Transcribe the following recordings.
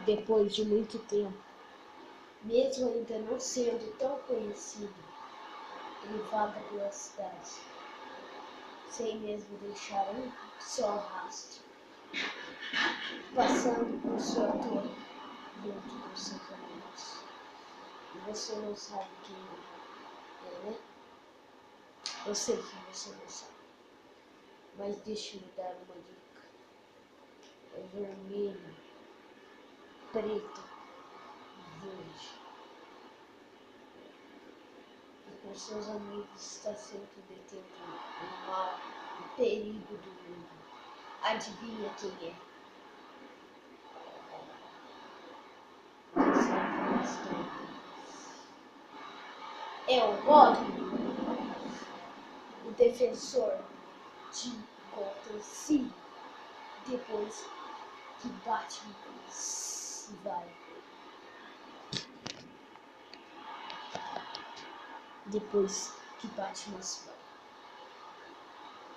depois de muito tempo, mesmo ainda não sendo tão conhecido, ele vaga pela cidade, sem mesmo deixar um só rastro, passando por sua torre junto com seus amigos. E você não sabe quem é, né? Eu sei que você não sabe, mas deixa eu lhe dar uma dica. É vermelho, preto, verde. E com seus amigos está sempre detendo o mal, o perigo do mundo. Adivinha quem é? É o Robin, o defensor de Gotham City, depois que Batman se vai. Depois que Batman se vai.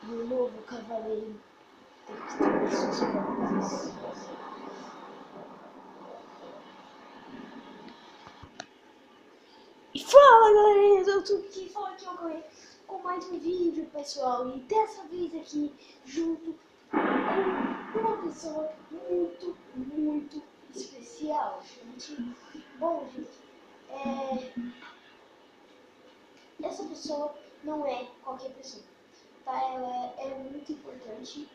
E o novo cavaleiro tem que ter suas próprias decisões. E fala, galera, eu tô aqui falando aqui com mais um vídeo, pessoal. E dessa vez aqui, junto com uma pessoa muito especial, gente. Bom, gente, essa pessoa não é qualquer pessoa, tá? Ela é muito importante.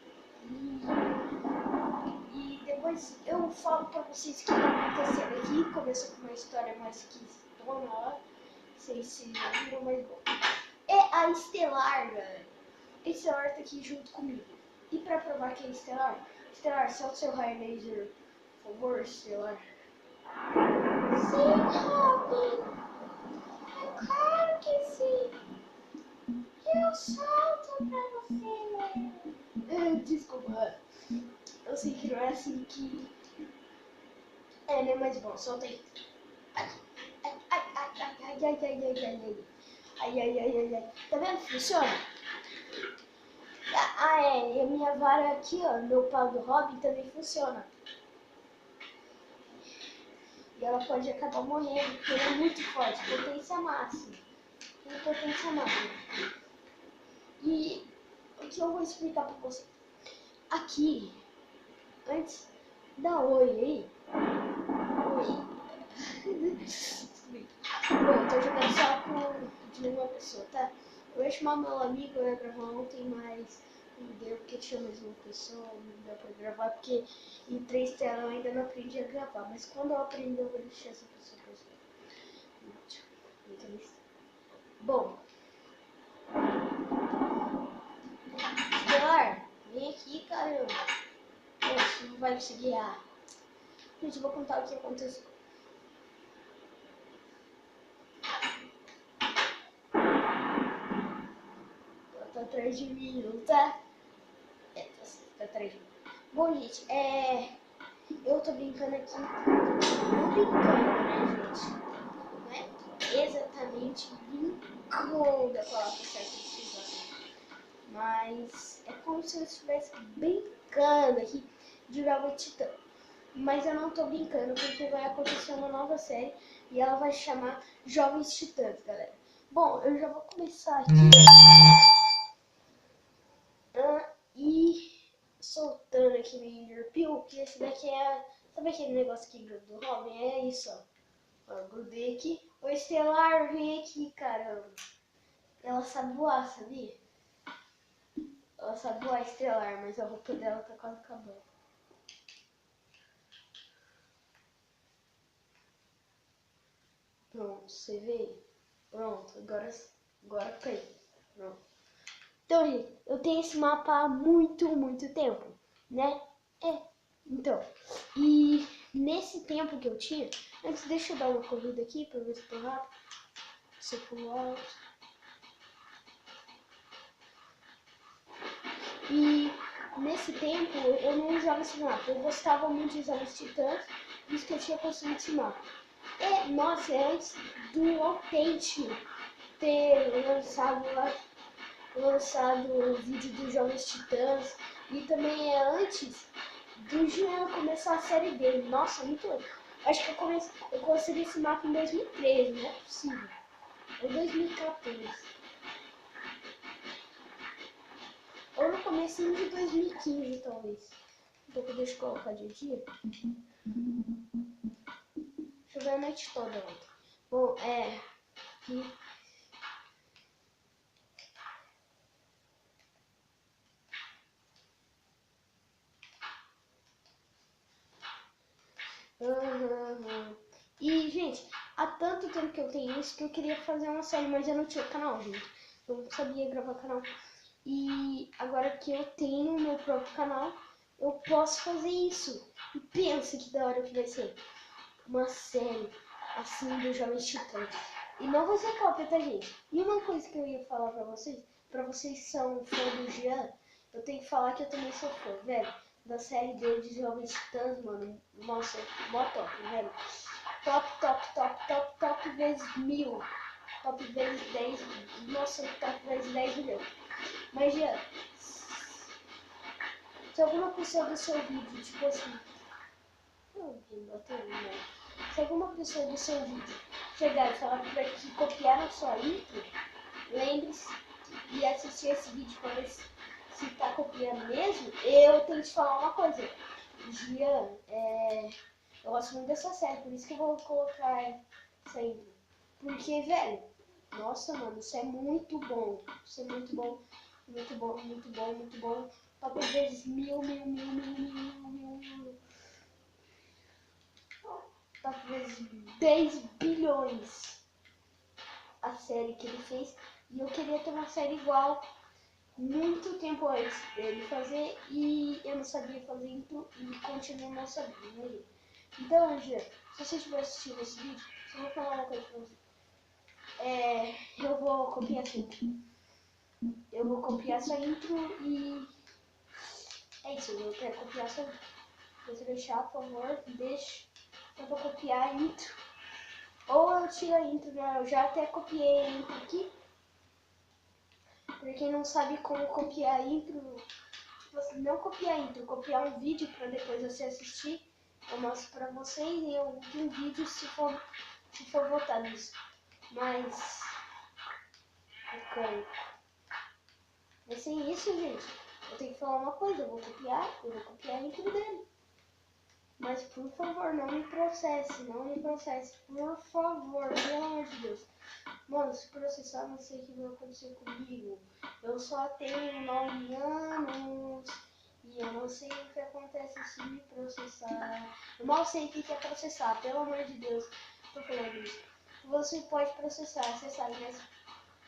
E depois eu falo pra vocês o que tá acontecendo aqui. Começa com uma história mais esquisitona lá. Sei se já viram, mas bom. É a Estelar, galera. A Estelar tá aqui junto comigo. E pra provar que é Estelar, Estelar, solta seu raio laser, por favor, Estelar. Sim, Robin. É claro que sim. Eu solto pra você. Desculpa. Eu sei que não é assim que... né? Mas bom, solta aí. Ai. Tá vendo? Funciona? E a minha vara aqui, ó, meu pau do Robin também funciona. E ela pode acabar morrendo, porque ela é muito forte, potência máxima. Tem potência máxima. E o que eu vou explicar pra você? Aqui, antes, dá oi aí. Oi. Bom, eu tô jogando só de uma pessoa, tá? Eu ia chamar meu amigo, eu ia gravar ontem, mas não deu porque tinha mais uma pessoa, não deu pra gravar porque em 3 telas eu ainda não aprendi a gravar, mas quando eu aprender eu vou deixar essa pessoa pra você. Bom, Estelar, vem aqui, caramba. Você não vai conseguir. Gente, eu vou contar o que aconteceu. Ela tá atrás de mim, não tá? Tá atrás de mim. Bom, gente, eu tô brincando aqui. Não brincando, né, gente? Não é exatamente brincando a palavra certa de usar. Mas é como se eu estivesse brincando aqui de Jovens Titãs. Mas eu não tô brincando porque vai acontecer uma nova série e ela vai chamar Jovens Titãs, galera. Bom, eu já vou começar aqui e soltando aqui meu Enderpeel, que esse daqui sabe aquele negócio que gruda do Robin? É isso, ó. Eu grudei aqui. O Estelar, vem aqui, caramba. Ela sabe voar, sabia? Ela sabe voar, Estelar, mas a roupa dela tá quase acabando. Pronto, você vê? Pronto, agora caiu. Pronto. Então, gente, eu tenho esse mapa há muito tempo, né? Então, e nesse tempo que eu tinha, antes deixa eu dar uma corrida aqui pra ver se tô rápido. Se eu pulo alto. E nesse tempo eu não usava esse mapa, eu gostava muito de usar os Titãs, visto que eu tinha construído esse mapa. Nossa, é antes do Authentic ter lançado o vídeo dos Jovens Titãs, e também é antes do Jean começar a série dele. Nossa, muito louco. Acho que eu consegui esse mapa em 2013, não é possível. Ou 2014. Ou no comecinho de 2015, talvez. Deixa eu colocar de dia. Choveu a noite toda ontem. Bom, E, gente, há tanto tempo que eu tenho isso que eu queria fazer uma série, mas eu não tinha canal, gente. Eu não sabia gravar canal. E agora que eu tenho o meu próprio canal, eu posso fazer isso. E pensa que da hora que vai ser. Uma série assim do Jovens Titãs. E não vai ser cópia, tá, gente? E uma coisa que eu ia falar pra vocês que são fã do Jean, eu tenho que falar que eu também sou fã, velho. Da série dele de Jovens Titãs, mano. Nossa, mó top, velho. Top vezes 1000. Top vezes 10. Nossa, top vezes 10 milhões. Mas, Jean, se alguma pessoa do seu vídeo, tipo assim. Se alguma pessoa do seu vídeo chegar e falar que copiaram sua intro, lembre-se de assistir esse vídeo para ver se tá copiando mesmo. Eu tenho que te falar uma coisa. Jean, eu gosto muito dessa série, por isso que eu vou colocar essa intro. Porque, velho, nossa, mano, isso é muito bom. Isso é muito bom. Muito bom, muito bom, muito bom. Top vezes 1000. Top vezes 10 bilhões a série que ele fez. E eu queria ter uma série igual muito tempo antes dele fazer. E eu não sabia fazer intro e continuo não sabendo. Então, Angela, se você estiver assistindo esse vídeo, eu vou falar uma coisa pra você. Eu vou copiar essa intro. Eu vou copiar essa intro e é isso, eu quero copiar essa intro. Se você deixar, por favor, deixe. Eu vou copiar a intro. Ou eu tiro a intro, né? Eu já até copiei a intro aqui. Pra quem não sabe como copiar a intro, você não copiar a intro, copiar um vídeo pra depois você assistir. Eu mostro pra vocês em algum vídeo se for votar nisso. Mas ok. Vai ser isso, gente. Eu tenho que falar uma coisa, eu vou copiar a intro dele. Mas por favor, não me processe, por favor, pelo amor de Deus. Mano, se processar, não sei o que vai acontecer comigo. Eu só tenho 9 anos e eu não sei o que acontece se me processar. Eu mal sei o que é processar, pelo amor de Deus. Tô falando isso. Você pode processar, você sabe, né?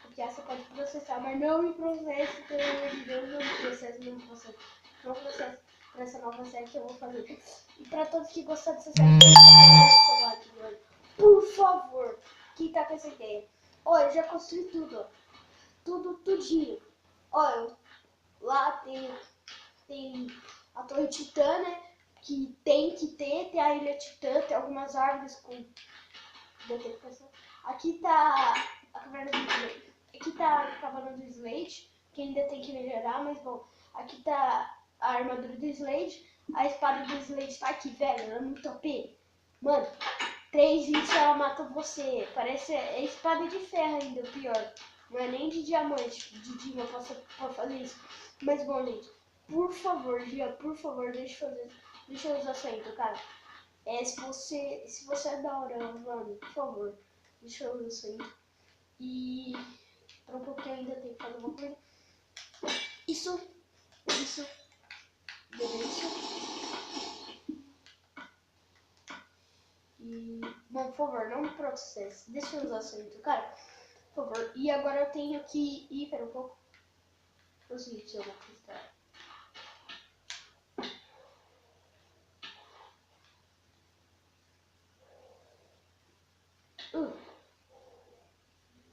Porque você pode processar, mas não me processe, pelo amor de Deus, não me processe, não me processe. Não processe pra essa nova série que eu vou fazer. E pra todos que gostaram dessa série, por favor, quem tá com essa ideia? Ó, eu já construí tudo, ó. Tudinho. Ó, lá tem a Torre Titã, né? Que tem que ter, tem a Ilha Titã, tem algumas árvores com detectação. Aqui tá a caverna do Slade. Aqui tá a caverna do Slade, que ainda tem que melhorar, mas bom. Aqui tá a armadura do Slade. A espada do Slade tá aqui, velho. Ela é muito OP. Mano, 3 hits ela mata você. Parece espada de ferro ainda, o pior. Não é nem de diamante, de Dima pra fazer isso. Mas bom, gente, por favor, Gia, por favor, deixa eu usar essa intro, cara. Se você é da hora, mano, por favor, deixa eu usar essa intro. E pra um pouquinho ainda tem que fazer uma coisa. Isso, beleza. E, bom, por favor, não me processe. Deixa eu usar essa intro, cara. Por favor. E agora eu tenho que ir, pera um pouco. É o seguinte, eu vou cristal.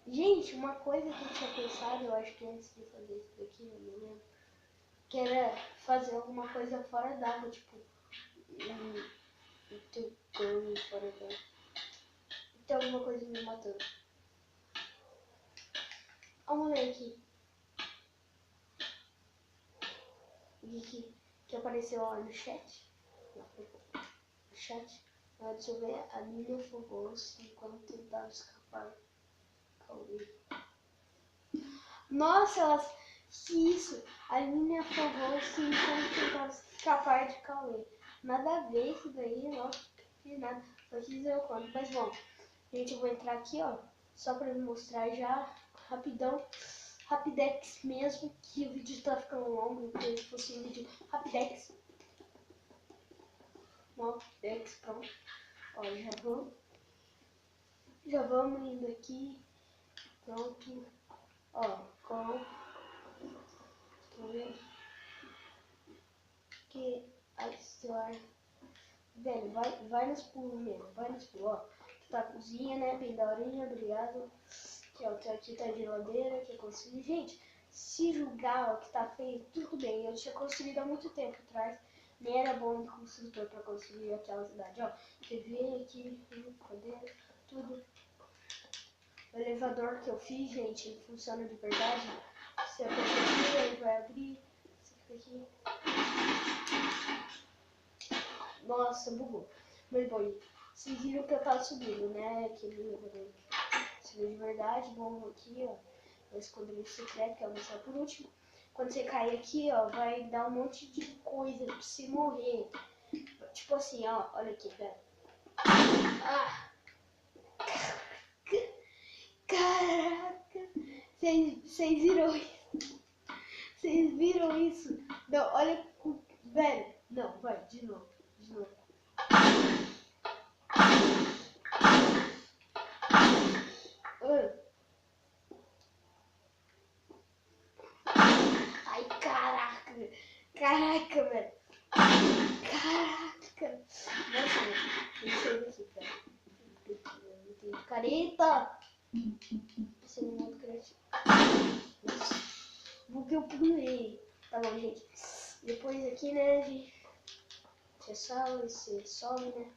Gente, uma coisa que eu tinha pensado, eu acho que antes de fazer isso daqui, eu não lembro, que era fazer alguma coisa fora d'água, tipo, teu cano fora d'água. Tem alguma coisa me matando. Vamos ler aqui. O que apareceu lá no chat. chat. Deixa eu ver, a Nina afogou-se enquanto tentava escapar. Cauê. Nossa, que isso! A Nina afogou-se enquanto tentava escapar de Cauê. Nada a ver isso daí, não fiz nada. Só fiz eu conto. Mas bom, gente, eu vou entrar aqui, ó. Só pra me mostrar já, rapidão. Rapidex mesmo, que o vídeo tá ficando longo, porque se fosse um vídeo Rapidex. Rapidex, pronto. Ó, já vamos indo aqui. Pronto. Ó, com. Tô vendo. Que a história. Velho, vai nos pulos mesmo, vai nos pulos, ó. Tá a cozinha, né? Bem daorinha, obrigado. Aqui, ó, aqui tá a geladeira que eu consegui. Gente, se julgar, ó, que tá feio, tudo bem. Eu tinha construído há muito tempo atrás. Nem era bom de construtor pra construir aquela cidade, ó. TV aqui, cadeira, tudo. O elevador que eu fiz, gente, ele funciona de verdade. Você aperta aqui, ele vai abrir. Você fica aqui. Nossa, bugou. Mas bom, vocês viram que eu tava subindo, né? Aquele elevador. Subiu de verdade. Bom, aqui, ó. O esconderijo secreto, que é o mostrar por último. Quando você cair aqui, ó, vai dar um monte de coisa pra você morrer. Tipo assim, ó, olha aqui, pera. Ah! Caraca! Vocês viram isso? Vocês viram isso? Não, olha, velho. Não, vai, de novo. De novo. Ai, caraca. Caraca, velho. Caraca. Nossa, tem que sair daqui, velho. Careta. Esse é muito criativo. Porque eu pulei. Tá bom, gente. Depois aqui, né, gente. Você salva, você sobe, né?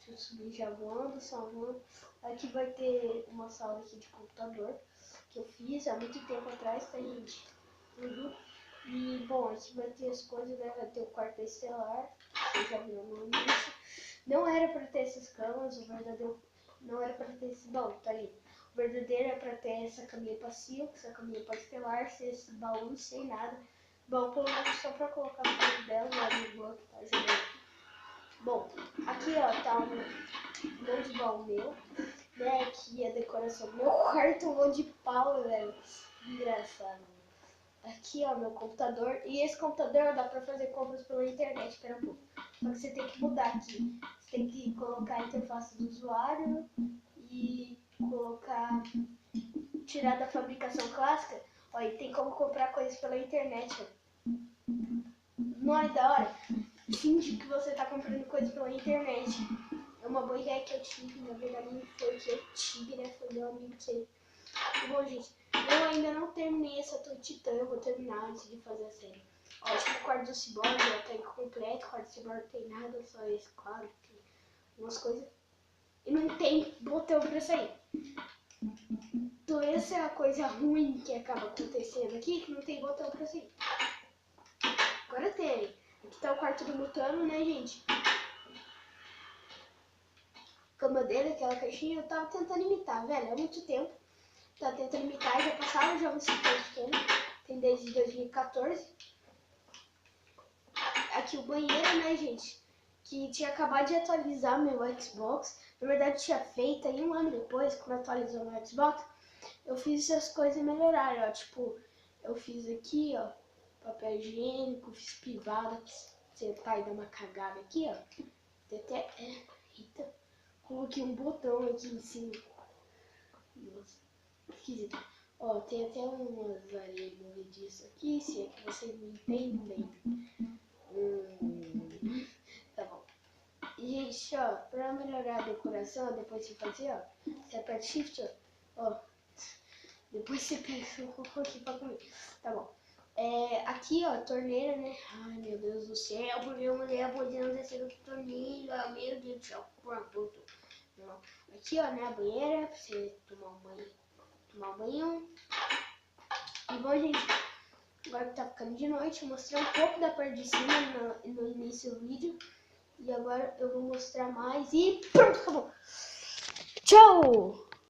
Deixa eu subir já voando, salvando. Aqui vai ter uma sala aqui de computador que eu fiz há muito tempo atrás, tá, gente? E, bom, aqui vai ter as coisas, né? Vai ter o quarto estelar, vocês já viram no início. Não era pra ter essas camas, o verdadeiro não era pra ter esse... Bom, tá aí. O verdadeiro é pra ter essa caminha passiva, essa caminha para estelar, sem esse baú, sem nada. Bom, pelo menos só pra colocar as coisas dela, lá no banco, tá ajudando. Bom, aqui, ó, tá um monte de baú meu, né? Aqui a decoração do meu quarto, um monte de pau, velho. Engraçado. Aqui, ó, meu computador. E esse computador dá pra fazer compras pela internet, espera um pouco. Só que você tem que mudar aqui. Você tem que colocar a interface do usuário e colocar... Tirar da fabricação clássica. Ó, e tem como comprar coisas pela internet, ó. Não é da hora? Finge que você tá comprando coisas pela internet. É uma boa ideia que eu tive, na verdade não foi que eu tive, né? Foi meu amigo que ele... Bom, gente, eu ainda não terminei essa Torre Titã, eu vou terminar antes de fazer a série. Ó, acho que o quarto do Cyborg já tá incompleto, o quarto do Cyborg não tem nada, só esse, claro, tem umas coisas. E não tem botão pra sair. Então essa é a coisa ruim que acaba acontecendo aqui, que não tem botão pra sair. Agora tem. Aqui tá o quarto do Mutano, né, gente? Cama dele, aquela caixinha, eu tava tentando imitar, velho, há muito tempo. Tava tentando imitar, já passava já um super pequeno. Tem desde 2014. Aqui o banheiro, né, gente? Que tinha acabado de atualizar meu Xbox. Na verdade, tinha feito aí um ano depois, quando atualizou meu Xbox. Eu fiz essas coisas melhorarem, ó. Tipo, eu fiz aqui, ó, papel higiênico, fiz privada, sentar e dar uma cagada aqui, ó. Tem até... Eita. Coloquei um botão aqui em cima. Nossa, esquisito. Ó, tem até umas areias movediças aqui, se é que vocês me entendem. Tá bom. E, gente, ó, pra melhorar a decoração, depois de fazer, ó, você aperta Shift, ó. Depois você pega o cocô aqui pra comer. Tá bom. Aqui, ó, torneira, né? Ai, meu Deus do céu, porque a mulher podendo descer do torneira. Meu Deus do céu. Pronto. Aqui, ó, né, a banheira, pra você tomar um banho. E bom, gente, agora que tá ficando de noite, eu mostrei um pouco da parte de cima no início do vídeo. E agora eu vou mostrar mais e pronto, acabou. Tchau!